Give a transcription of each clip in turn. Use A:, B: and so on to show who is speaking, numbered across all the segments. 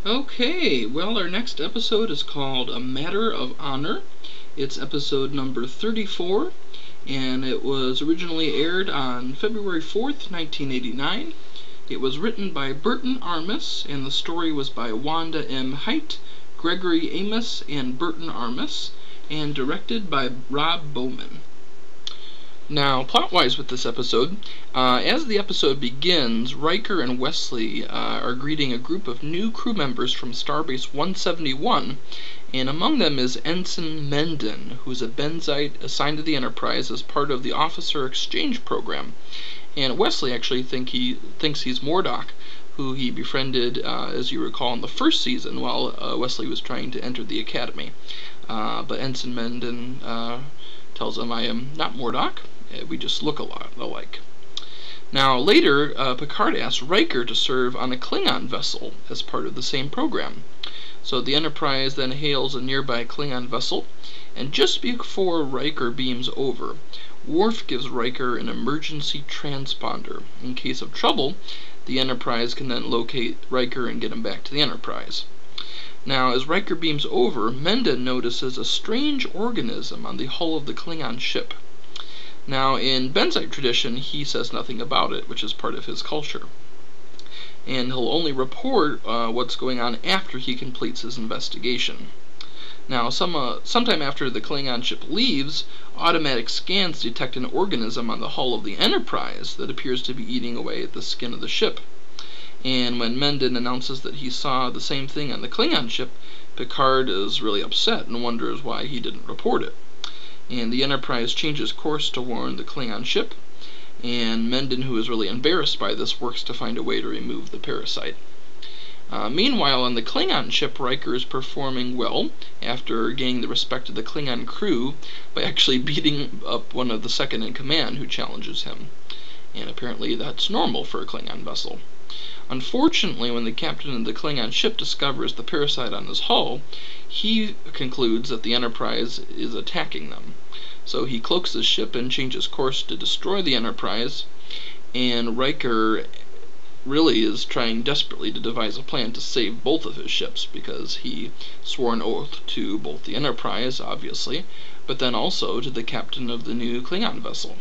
A: Okay, well, our next episode is called A Matter of Honor. It's episode number 34, and it was originally aired on February 4th, 1989. It was written by Burton Armis, and the story was by Wanda M. Hite, Gregory Amos, and Burton Armis, and directed by Rob Bowman. Now, plot-wise with this episode, as the episode begins, Riker and Wesley are greeting a group of new crew members from Starbase 171, and among them is Ensign Mendon, who's a Benzite assigned to the Enterprise as part of the Officer Exchange Program. And Wesley actually thinks he's Mordok, who he befriended, as you recall, in the first season while Wesley was trying to enter the Academy. But Ensign Mendon tells him, "I am not Mordok. We just look a lot alike." Now, later, Picard asks Riker to serve on a Klingon vessel as part of the same program. So the Enterprise then hails a nearby Klingon vessel, and just before Riker beams over, Worf gives Riker an emergency transponder. In case of trouble, the Enterprise can then locate Riker and get him back to the Enterprise. Now, as Riker beams over, Mendon notices a strange organism on the hull of the Klingon ship. Now, in Benzite tradition, he says nothing about it, which is part of his culture. And he'll only report what's going on after he completes his investigation. Now, sometime after the Klingon ship leaves, automatic scans detect an organism on the hull of the Enterprise that appears to be eating away at the skin of the ship. And when Mendon announces that he saw the same thing on the Klingon ship, Picard is really upset and wonders why he didn't report it. And the Enterprise changes course to warn the Klingon ship, and Mendon, who is really embarrassed by this, works to find a way to remove the parasite. Meanwhile, on the Klingon ship, Riker is performing well after gaining the respect of the Klingon crew by actually beating up one of the second-in-command who challenges him. And apparently that's normal for a Klingon vessel. Unfortunately, when the captain of the Klingon ship discovers the parasite on his hull, he concludes that the Enterprise is attacking them. So he cloaks his ship and changes course to destroy the Enterprise, and Riker really is trying desperately to devise a plan to save both of his ships, because he swore an oath to both the Enterprise, obviously, but then also to the captain of the new Klingon vessel.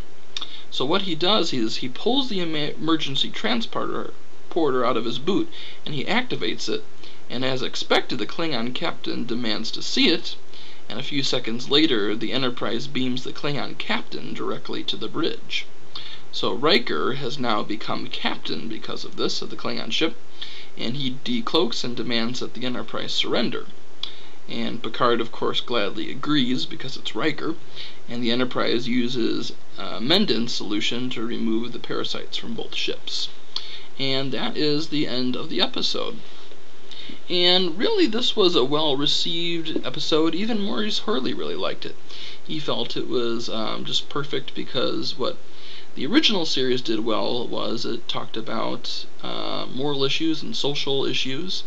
A: So what he does is he pulls the emergency transporter out of his boot, and he activates it, and as expected, the Klingon captain demands to see it, and a few seconds later, the Enterprise beams the Klingon captain directly to the bridge. So Riker has now become captain because of this of the Klingon ship, and he decloaks and demands that the Enterprise surrender. And Picard, of course, gladly agrees because it's Riker, and the Enterprise uses Mendon's solution to remove the parasites from both ships. And that is the end of the episode. And really, this was a well-received episode. Even Maurice Hurley really liked it. He felt it was just perfect because what the original series did well was it talked about moral issues and social issues,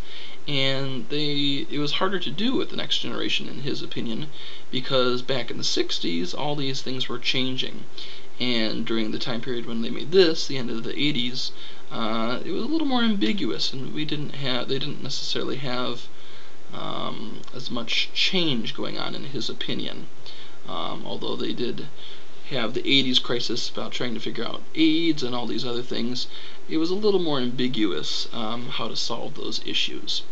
A: and it was harder to do with the Next Generation, in his opinion, because back in the 60s, all these things were changing. And during the time period when they made this, the end of the 80s, it was a little more ambiguous, and they didn't necessarily have as much change going on, in his opinion. Although they did have the 80s crisis about trying to figure out AIDS and all these other things, it was a little more ambiguous how to solve those issues.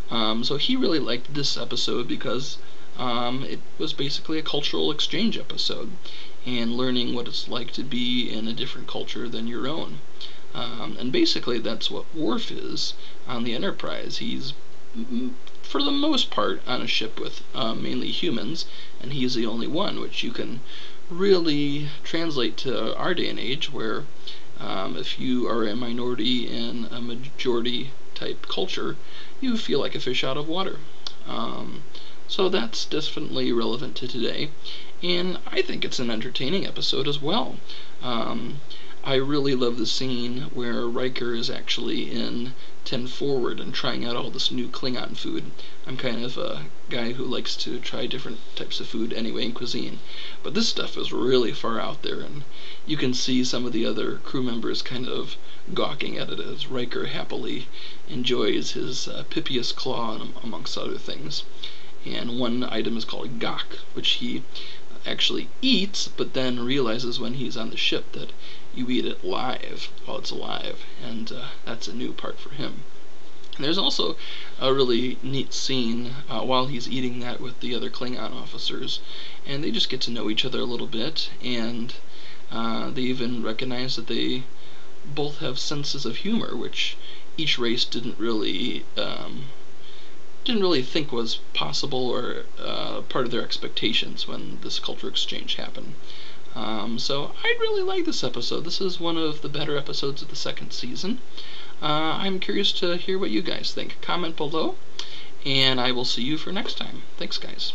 A: So he really liked this episode because it was basically a cultural exchange episode, and learning what it's like to be in a different culture than your own. And basically that's what Worf is on the Enterprise. He's, for the most part, on a ship with mainly humans, and he's the only one, which you can really translate to our day and age, where if you are a minority in a majority type culture, you feel like a fish out of water. So that's definitely relevant to today, and I think it's an entertaining episode as well. I really love the scene where Riker is actually in 10 Forward and trying out all this new Klingon food. I'm kind of a guy who likes to try different types of food anyway in cuisine, but this stuff is really far out there, and you can see some of the other crew members kind of gawking at it as Riker happily enjoys his Pypius claw amongst other things. And one item is called gok, which he actually eats, but then realizes when he's on the ship that you eat it live while it's alive, and that's a new part for him. And there's also a really neat scene while he's eating that with the other Klingon officers, and they just get to know each other a little bit, and they even recognize that they both have senses of humor, which each race didn't really think was possible or part of their expectations when this culture exchange happened. So I really like this episode. This is one of the better episodes of the second season. I'm curious to hear what you guys think. Comment below, and I will see you for next time. Thanks, guys.